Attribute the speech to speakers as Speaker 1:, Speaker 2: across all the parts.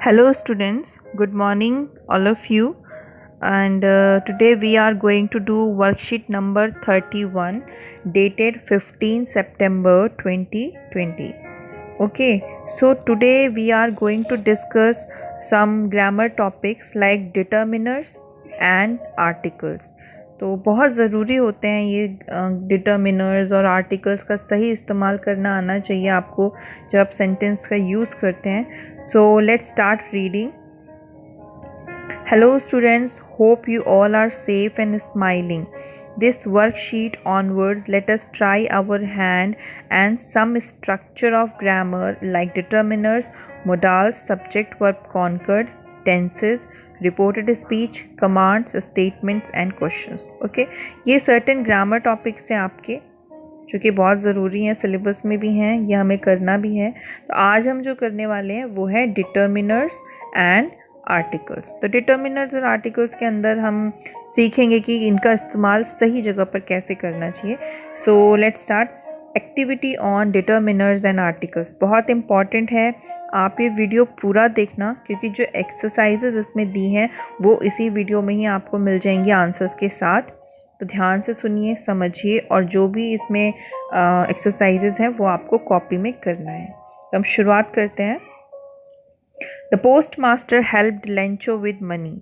Speaker 1: Hello, students. Good morning, all of you. And today we are going to do worksheet number 31, dated 15 September 2020. Okay, so today we are going to discuss some grammar topics like determiners and articles. तो बहुत ज़रूरी होते हैं ये determiners और articles का सही इस्तेमाल करना आना चाहिए आपको जब आप सेंटेंस का यूज़ करते हैं. So let's start reading. Hello students, hope you all are safe and smiling. This worksheet onwards, let us try our hand and some structure of grammar like determiners, modals, subject verb conquered, tenses, reported speech, commands, statements and questions. Okay, ये certain grammar topics हैं आपके जो कि बहुत ज़रूरी हैं, syllabus में भी हैं, ये हमें करना भी है. तो आज हम जो करने वाले हैं वो है डिटर्मिनर्स एंड आर्टिकल्स. तो डिटर्मिनर्स और आर्टिकल्स के अंदर हम सीखेंगे कि इनका इस्तेमाल सही जगह पर कैसे करना चाहिए. So let's start. Activity on determiners and articles बहुत इंपॉर्टेंट है. आप ये वीडियो पूरा देखना क्योंकि जो एक्सरसाइजेज इसमें दी हैं वो इसी वीडियो में ही आपको मिल जाएंगी आंसर्स के साथ. तो ध्यान से सुनिए, समझिए और जो भी इसमें एक्सरसाइजेज हैं वो आपको कॉपी में करना है. तो हम शुरुआत करते हैं. The post master helped Lencho with money.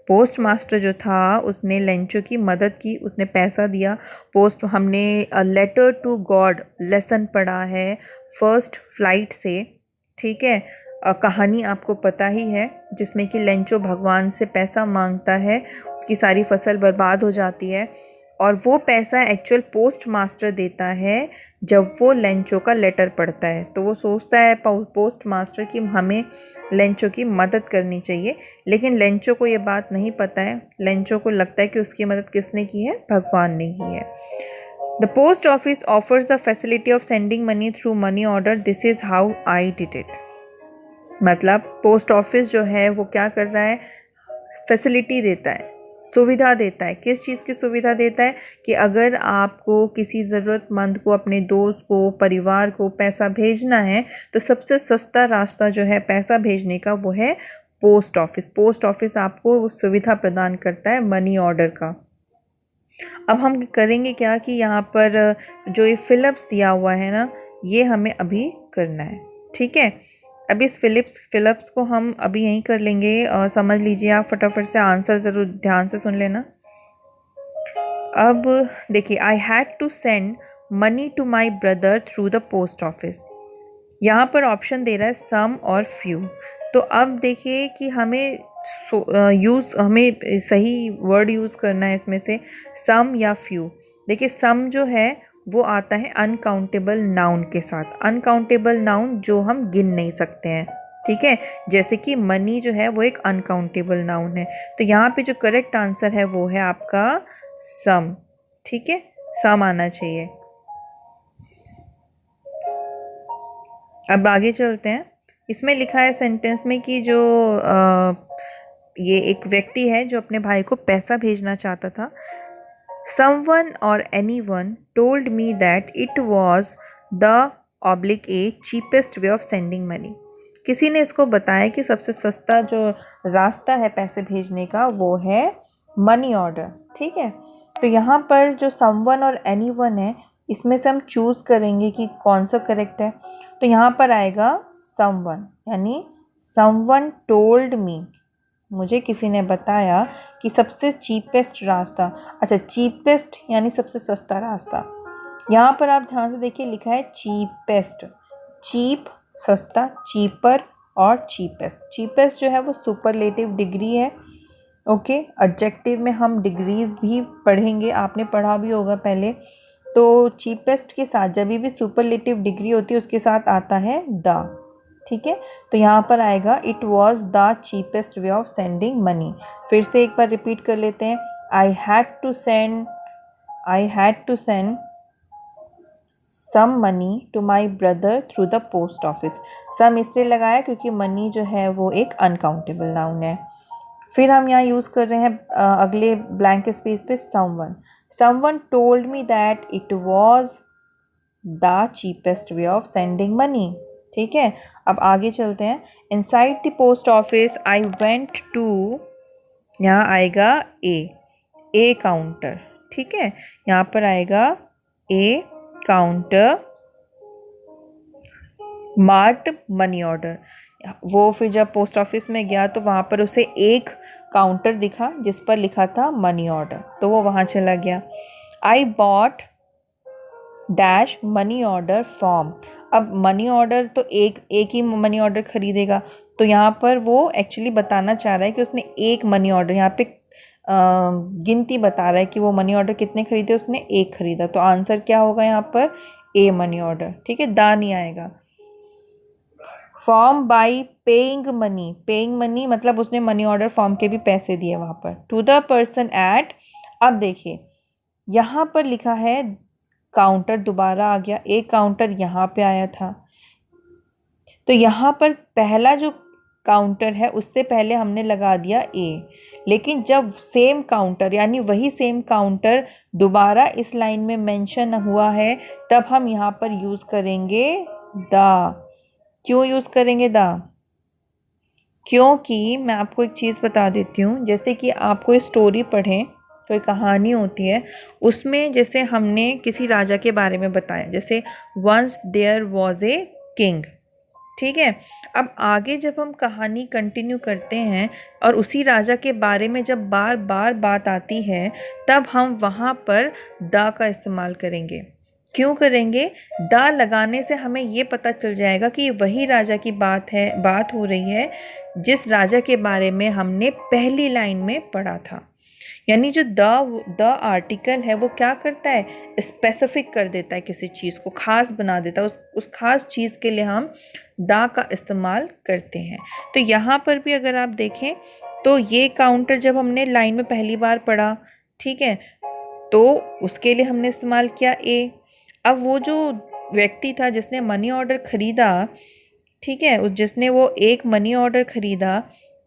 Speaker 1: Post master जो था उसने लेंचो की मदद की, उसने पैसा दिया. पोस्ट हमने लेटर टू गॉड लेसन पढ़ा है फर्स्ट फ्लाइट से. ठीक है, कहानी आपको पता ही है जिसमें कि लेंचो भगवान से पैसा मांगता है, उसकी सारी फसल बर्बाद हो जाती है और वो पैसा एक्चुअल पोस्ट मास्टर देता है जब वो लेंचो का लेटर पढ़ता है. तो वो सोचता है पोस्ट मास्टर कि हमें लेंचो की मदद करनी चाहिए, लेकिन लेंचो को ये बात नहीं पता है. लेंचो को लगता है कि उसकी मदद किसने की है, भगवान ने की है. The post office offers the facility of sending money through money order. This is how I did it. मतलब पोस्ट ऑफिस जो है वो क्या कर रहा है, फैसिलिटी देता है, सुविधा देता है. किस चीज़ की सुविधा देता है कि अगर आपको किसी ज़रूरतमंद को, अपने दोस्त को, परिवार को पैसा भेजना है तो सबसे सस्ता रास्ता जो है पैसा भेजने का वो है पोस्ट ऑफिस. पोस्ट ऑफिस आपको सुविधा प्रदान करता है मनी ऑर्डर का. अब हम करेंगे क्या कि यहाँ पर जो ये फिलिप्स दिया हुआ है ना, ये हमें अभी करना है. ठीक है, अब इस फिलिप्स को हम अभी यहीं कर लेंगे और समझ लीजिए आप फटाफट से आंसर ज़रूर ध्यान से सुन लेना. अब देखिए, I had to send money to my brother through the post office. यहाँ पर ऑप्शन दे रहा है सम और फ्यू. तो अब देखिए कि हमें हमें सही वर्ड यूज़ करना है इसमें से, सम या फ्यू. देखिए सम जो है वो आता है अनकाउंटेबल नाउन के साथ. अनकाउंटेबल नाउन जो हम गिन नहीं सकते हैं. ठीक है, जैसे कि मनी जो है वो एक अनकाउंटेबल नाउन है. तो यहाँ पे जो करेक्ट आंसर है वो है आपका सम. ठीक है, सम आना चाहिए. अब आगे चलते हैं. इसमें लिखा है सेंटेंस में कि जो ये एक व्यक्ति है जो अपने भाई को पैसा भेजना चाहता था. Someone or anyone told me that it was the oblique a cheapest way of sending money. किसी ने इसको बताया कि सबसे सस्ता जो रास्ता है पैसे भेजने का वो है मनी ऑर्डर. ठीक है, तो यहाँ पर जो someone और anyone है इसमें से हम चूज़ करेंगे कि कौन सा करेक्ट है. तो यहाँ पर आएगा someone, यानी someone told me, मुझे किसी ने बताया कि सबसे चीपेस्ट रास्ता. अच्छा, चीपेस्ट यानी सबसे सस्ता रास्ता. यहाँ पर आप ध्यान से देखिए लिखा है चीपेस्ट. चीप सस्ता, चीपर और चीपेस्ट. चीपेस्ट जो है वो सुपरलेटिव डिग्री है. ओके, एडजेक्टिव में हम डिग्रीज भी पढ़ेंगे, आपने पढ़ा भी होगा पहले. तो चीपेस्ट के साथ जब भी सुपरलेटिव डिग्री होती है उसके साथ आता है द. ठीक है, तो यहाँ पर आएगा it was the cheapest way of sending money. फिर से एक बार रिपीट कर लेते हैं. I had to send some money to my brother through the post office. Some इसलिए लगाया क्योंकि मनी जो है वो एक अनकाउंटेबल नाउन है. फिर हम यहाँ यूज़ कर रहे हैं अगले ब्लैंक स्पेस पे someone told me that it was the cheapest way of sending money. ठीक है, अब आगे चलते हैं। Inside the post office I went to, यहाँ आएगा ए काउंटर, ठीक है, यहाँ पर आएगा a counter marked money order. वो फिर जब पोस्ट ऑफिस में गया तो वहाँ पर उसे एक काउंटर दिखा जिस पर लिखा था मनी ऑर्डर, तो वो वहाँ चला गया। I bought dash money order form. अब मनी ऑर्डर तो एक ही मनी ऑर्डर खरीदेगा, तो यहाँ पर वो एक्चुअली बताना चाह रहा है कि उसने एक मनी ऑर्डर, यहाँ पे गिनती बता रहा है कि वो मनी ऑर्डर कितने खरीदे, उसने एक खरीदा, तो आंसर क्या होगा यहाँ पर ए मनी ऑर्डर, ठीक है, दा नहीं आएगा। फॉर्म बाई पेइंग मनी मतलब उसने मनी ऑर्डर फॉर्म के भी पैसे दिए वहाँ पर, टू द पर्सन एट। अब देखिए यहाँ पर लिखा है काउंटर दोबारा आ गया, एक काउंटर यहाँ पे आया था, तो यहाँ पर पहला जो काउंटर है उससे पहले हमने लगा दिया ए, लेकिन जब सेम काउंटर यानी वही सेम काउंटर दोबारा इस लाइन में मेंशन हुआ है तब हम यहाँ पर यूज़ करेंगे द। क्यों यूज़ करेंगे द? क्योंकि मैं आपको एक चीज़ बता देती हूँ, जैसे कि आप कोई स्टोरी पढ़ें, कोई कहानी होती है, उसमें जैसे हमने किसी राजा के बारे में बताया, जैसे once there was a king, ठीक है। अब आगे जब हम कहानी कंटिन्यू करते हैं और उसी राजा के बारे में जब बार बार बात आती है तब हम वहाँ पर द का इस्तेमाल करेंगे। क्यों करेंगे? द लगाने से हमें ये पता चल जाएगा कि वही राजा की बात हो रही है जिस राजा के बारे में हमने पहली लाइन में पढ़ा था। यानी जो द आर्टिकल है वो क्या करता है, स्पेसिफिक कर देता है, किसी चीज़ को खास बना देता है, उस खास चीज़ के लिए हम द का इस्तेमाल करते हैं। तो यहाँ पर भी अगर आप देखें तो ये काउंटर जब हमने लाइन में पहली बार पढ़ा, ठीक है, तो उसके लिए हमने इस्तेमाल किया ए। अब वो जो व्यक्ति था जिसने मनी ऑर्डर ख़रीदा, ठीक है, जिसने वो एक मनी ऑर्डर ख़रीदा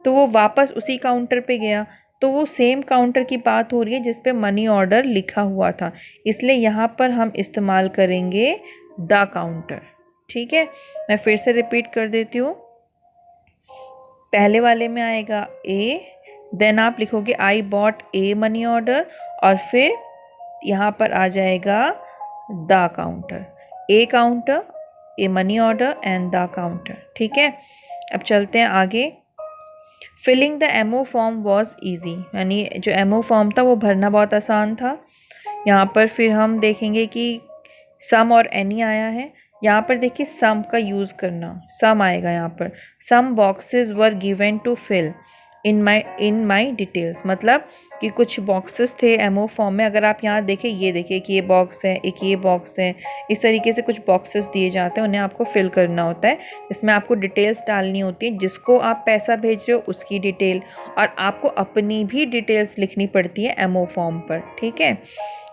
Speaker 1: तो वो वापस उसी काउंटर पे गया, तो वो सेम काउंटर की बात हो रही है जिस पे मनी ऑर्डर लिखा हुआ था, इसलिए यहाँ पर हम इस्तेमाल करेंगे द काउंटर, ठीक है। मैं फिर से रिपीट कर देती हूँ, पहले वाले में आएगा ए, देन आप लिखोगे I bought a money order, और फिर यहाँ पर आ जाएगा the counter, a counter, a money order and the counter, ठीक है। अब चलते हैं आगे। Filling the MO form was easy, यानी जो एमओ फॉर्म था वो भरना बहुत आसान था। यहाँ पर फिर हम देखेंगे कि सम और एनी आया है, यहाँ पर देखिए सम का यूज़ करना, सम आएगा यहाँ पर। Some boxes were given to fill in my details, मतलब कि कुछ बॉक्सेस थे एमओ फॉर्म में, अगर आप यहाँ देखें, ये देखिए कि ये बॉक्स है, एक ये बॉक्स है, इस तरीके से कुछ बॉक्सेस दिए जाते हैं, उन्हें आपको फिल करना होता है, इसमें आपको डिटेल्स डालनी होती है, जिसको आप पैसा भेज रहे हो उसकी डिटेल, और आपको अपनी भी डिटेल्स लिखनी पड़ती है एमओ फॉर्म पर, ठीक है।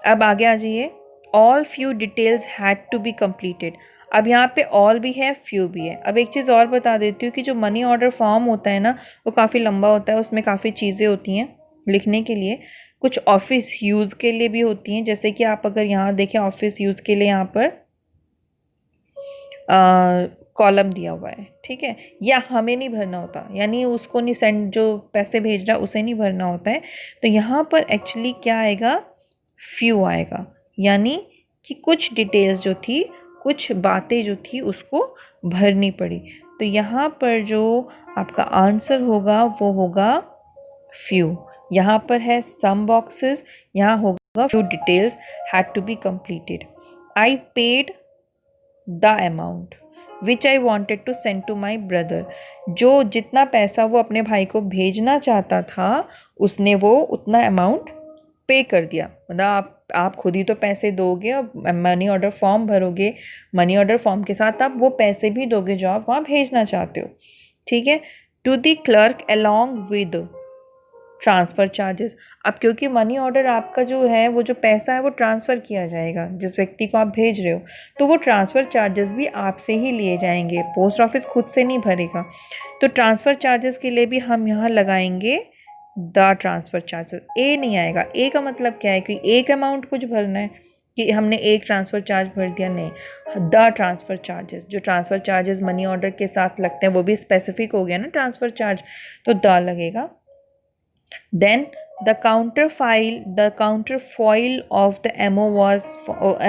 Speaker 1: अब आगे आ जाइए, all few details had to be completed. अब यहाँ पे ऑल भी है, फ्यू भी है। अब एक चीज़ और बता देती हूँ कि जो मनी ऑर्डर फॉर्म होता है ना, वो काफ़ी लंबा होता है, उसमें काफ़ी चीज़ें होती हैं लिखने के लिए, कुछ ऑफिस यूज़ के लिए भी होती हैं, जैसे कि आप अगर यहाँ देखें ऑफिस यूज़ के लिए यहाँ पर कॉलम दिया हुआ है, ठीक है, या हमें नहीं भरना होता, यानी उसको नहीं, सेंड जो पैसे भेज रहा उसे नहीं भरना होता है, तो यहाँ पर एक्चुअली क्या आएगा, फ्यू आएगा, यानी कि कुछ डिटेल्स जो थी, कुछ बातें जो थी उसको भरनी पड़ी, तो यहाँ पर जो आपका आंसर होगा वो होगा फ्यू। यहाँ पर है सम बॉक्सेस, यहाँ होगा few details had to be completed. I paid the amount which I wanted to send to my brother, जो जितना पैसा वो अपने भाई को भेजना चाहता था उसने वो उतना अमाउंट पे कर दिया, मतलब आप खुद ही तो पैसे दोगे और मनी ऑर्डर फॉर्म भरोगे, मनी ऑर्डर फॉर्म के साथ आप वो पैसे भी दोगे जो आप वहाँ भेजना चाहते हो, ठीक है। To the clerk along with transfer charges. अब क्योंकि मनी ऑर्डर आपका जो है, वो जो पैसा है वो ट्रांसफ़र किया जाएगा जिस व्यक्ति को आप भेज रहे हो, तो वो ट्रांसफ़र चार्जेस भी आपसे ही लिए जाएंगे, पोस्ट ऑफिस खुद से नहीं भरेगा, तो ट्रांसफ़र चार्जेस के लिए भी हम यहाँ लगाएंगे द ट्रांसफ़र चार्जेस। ए नहीं आएगा, ए का मतलब क्या है कि एक अमाउंट कुछ भरना है, कि हमने एक ट्रांसफ़र चार्ज भर दिया, नहीं, द ट्रांसफ़र चार्जेस, जो ट्रांसफ़र चार्जेस मनी ऑर्डर के साथ लगते हैं वो भी स्पेसिफिक हो गया ना ट्रांसफ़र चार्ज, तो द लगेगा. Then the counterfoil of the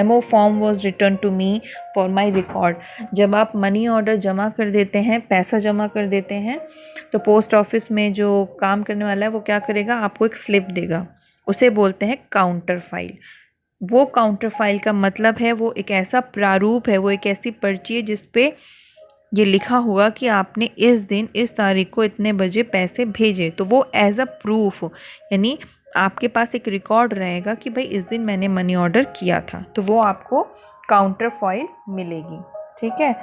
Speaker 1: MO form was returned to me for my record. जब आप मनी ऑर्डर जमा कर देते हैं, पैसा जमा कर देते हैं, तो पोस्ट ऑफिस में जो काम करने वाला है वो क्या करेगा, आपको एक स्लिप देगा, उसे बोलते हैं काउंटर फाइल. वो काउंटर फाइल का मतलब है वो एक ऐसा प्रारूप है, वो एक ऐसी पर्ची है जिस पे ये लिखा होगा कि आपने इस दिन इस तारीख को इतने बजे पैसे भेजे. तो वो एज अ प्रूफ, यानी आपके पास एक रिकॉर्ड रहेगा कि भाई इस दिन मैंने मनी ऑर्डर किया था, तो वो आपको काउंटर फॉइल मिलेगी. ठीक है,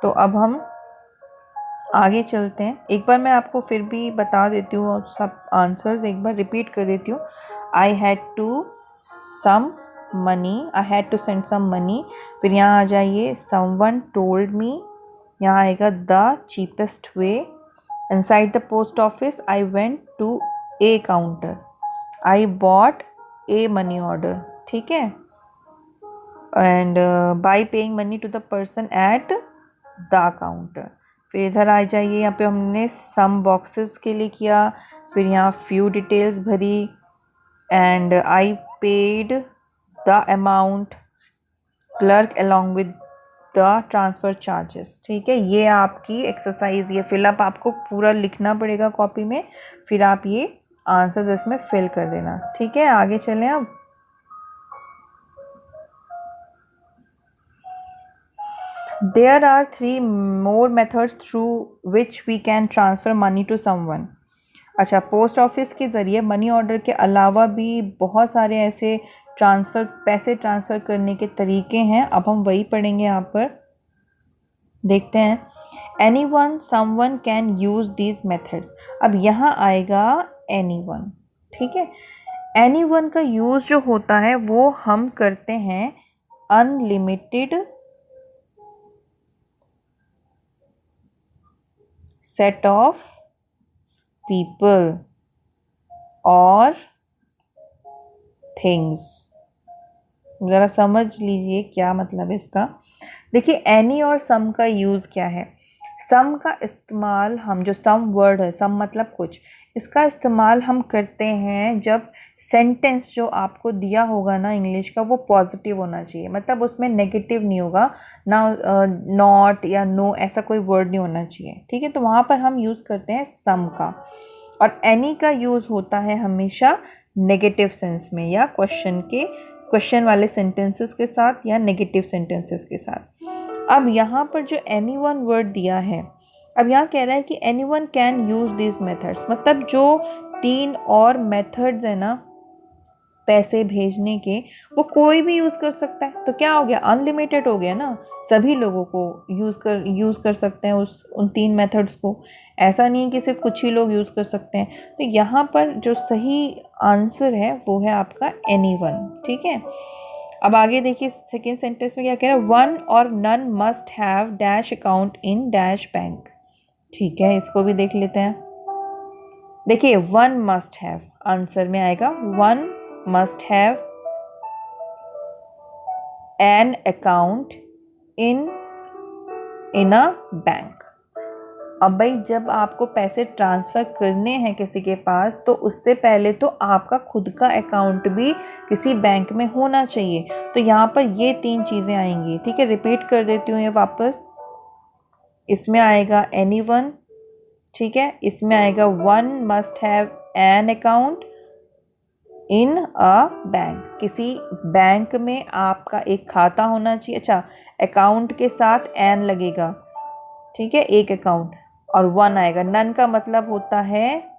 Speaker 1: तो अब हम आगे चलते हैं. एक बार मैं आपको फिर भी बता देती हूँ, सब आंसर्स एक बार रिपीट कर देती हूँ. I had to send some money. फिर यहाँ आ जाइए, समवन टोल्ड मी. यहाँ आएगा the cheapest way. Inside the post office I went to a counter. I bought a money order. ठीक है, and by paying money to the person at the counter. फिर इधर आ जाइए, यहाँ पे हमने सम बॉक्सेस के लिए किया. फिर यहाँ फ्यू डिटेल्स भरी and I paid the amount clerk along with the transfer charges. ठीक है, ये आपकी एक्सरसाइज, ये फिलअप आपको पूरा लिखना पड़ेगा कॉपी में, फिर आप ये आंसर्स इसमें फिल कर देना. ठीक है, आगे चलें. अब there are 3 more methods through which we can transfer money to someone. अच्छा, पोस्ट ऑफिस के ज़रिए मनी ऑर्डर के अलावा भी बहुत सारे ऐसे पैसे ट्रांसफ़र करने के तरीके हैं. अब हम वही पढ़ेंगे. यहाँ पर देखते हैं. anyone someone can use these methods. अब यहाँ आएगा anyone. ठीक है, anyone का यूज़ जो होता है वो हम करते हैं अनलिमिटेड सेट ऑफ पीपल और थिंग्स. ज़रा समझ लीजिए क्या मतलब है इसका. देखिए, एनी और सम का यूज़ क्या है. सम का इस्तेमाल हम, जो सम वर्ड है, सम मतलब कुछ, इसका इस्तेमाल हम करते हैं जब सेंटेंस जो आपको दिया होगा ना इंग्लिश का, वो पॉजिटिव होना चाहिए, मतलब उसमें नेगेटिव नहीं होगा ना, नॉट या नो ऐसा कोई वर्ड नहीं होना चाहिए. ठीक है, तो वहाँ पर हम यूज़ करते हैं सम का. और एनी का यूज़ होता है हमेशा नेगेटिव सेंस में, या क्वेश्चन वाले सेंटेंसेस के साथ या नेगेटिव सेंटेंसेस के साथ. अब यहाँ पर जो एनी वन वर्ड दिया है, अब यहाँ कह रहा है कि any one can use this methods, मतलब जो 3 और मेथड्स है ना पैसे भेजने के, वो कोई भी यूज़ कर सकता है. तो क्या हो गया, अनलिमिटेड हो गया ना, सभी लोगों को यूज़ कर सकते हैं उन 3 मेथड्स को. ऐसा नहीं है कि सिर्फ कुछ ही लोग यूज़ कर सकते हैं. तो यहाँ पर जो सही आंसर है वो है आपका एनी वन. ठीक है, अब आगे देखिए, सेकेंड सेंटेंस में क्या कह रहा है, वन और none must have dash account in dash bank. ठीक है, इसको भी देख लेते हैं. देखिए, वन मस्ट हैव, आंसर में आएगा one must have an account in a bank. अब भाई, जब आपको पैसे ट्रांसफ़र करने हैं किसी के पास, तो उससे पहले तो आपका खुद का अकाउंट भी किसी बैंक में होना चाहिए. तो यहाँ पर ये 3 चीज़ें आएंगी. ठीक है, रिपीट कर देती हूँ ये वापस. इसमें आएगा एनी वन. ठीक है, इसमें आएगा one must have an account in a bank, किसी बैंक में आपका एक खाता होना चाहिए. अच्छा, अकाउंट के साथ एन लगेगा. ठीक है, एक अकाउंट, और वन आएगा. नन का मतलब होता है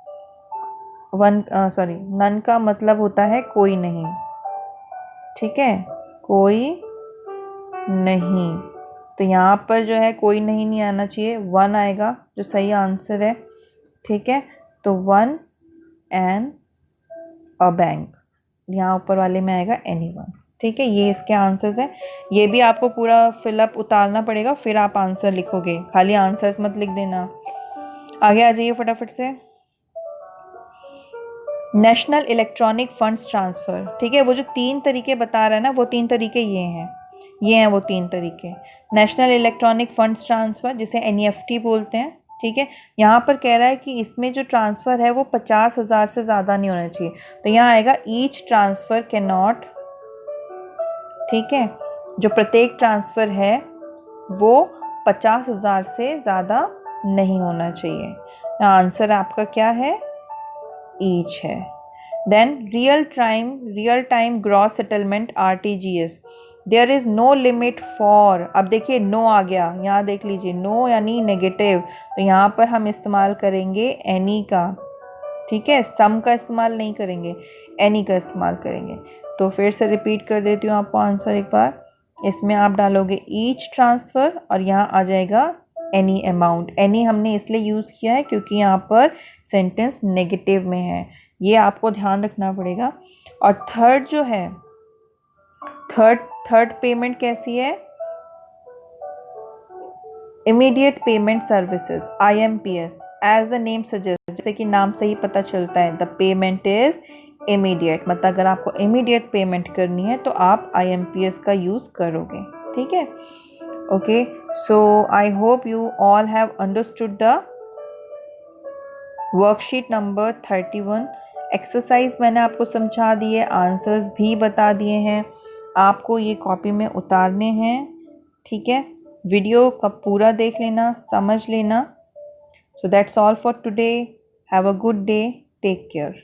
Speaker 1: नन का मतलब होता है कोई नहीं. ठीक है, कोई नहीं. तो यहाँ पर जो है कोई नहीं आना चाहिए, वन आएगा जो सही आंसर है. ठीक है, तो वन एंड अ बैंक, यहाँ ऊपर वाले में आएगा एनी वन. ठीक है, ये इसके आंसर्स हैं. ये भी आपको पूरा फिलअप उतारना पड़ेगा, फिर आप आंसर लिखोगे, खाली आंसर्स मत लिख देना. आगे आ जाइए फटाफट से. नेशनल इलेक्ट्रॉनिक फंड्स ट्रांसफ़र, ठीक है। वो जो 3 तरीके बता रहा है ना, वो 3 तरीके ये हैं वो 3 तरीके। नेशनल इलेक्ट्रॉनिक फंड्स ट्रांसफ़र, जिसे NEFT बोलते हैं, ठीक है। यहाँ पर कह रहा है कि इसमें जो ट्रांसफ़र है वो 50,000 से ज़्यादा नहीं होना चाहिए, तो यहाँ आएगा ईच ट्रांसफ़र कैन नॉट, ठीक है। जो प्रत्येक ट्रांसफ़र है वो 50,000 से ज़्यादा नहीं होना चाहिए। आंसर आपका क्या है? ईच है। Then real time gross settlement RTGS, there is no limit for. अब देखिए नो आ गया, यहाँ देख लीजिए नो यानी नेगेटिव, तो यहाँ पर हम इस्तेमाल करेंगे एनी का, ठीक है। सम का इस्तेमाल नहीं करेंगे, एनी का इस्तेमाल करेंगे। तो फिर से रिपीट कर देती हूँ आपको आंसर एक बार। इसमें आप डालोगे ईच ट्रांसफ़र और यहाँ आ जाएगा एनी अमाउंट। एनी हमने इसलिए यूज़ किया है क्योंकि यहाँ पर सेंटेंस नेगेटिव में है, ये आपको ध्यान रखना पड़ेगा। और थर्ड जो है, थर्ड पेमेंट कैसी है? Immediate payment services, IMPS, as the name suggest, जैसे कि नाम से ही पता चलता है, द पेमेंट इज इमीडिएट। मतलब अगर आपको इमीडिएट पेमेंट करनी है तो आप IMPS का यूज़ करोगे, ठीक है। Okay, so I hope you all have understood the worksheet number 31। Exercise मैंने आपको समझा दी है, आंसर्स भी बता दिए हैं, आपको ये कॉपी में उतारने हैं, ठीक है। वीडियो का पूरा देख लेना, समझ लेना। So that's all for today. Have a good day, take care.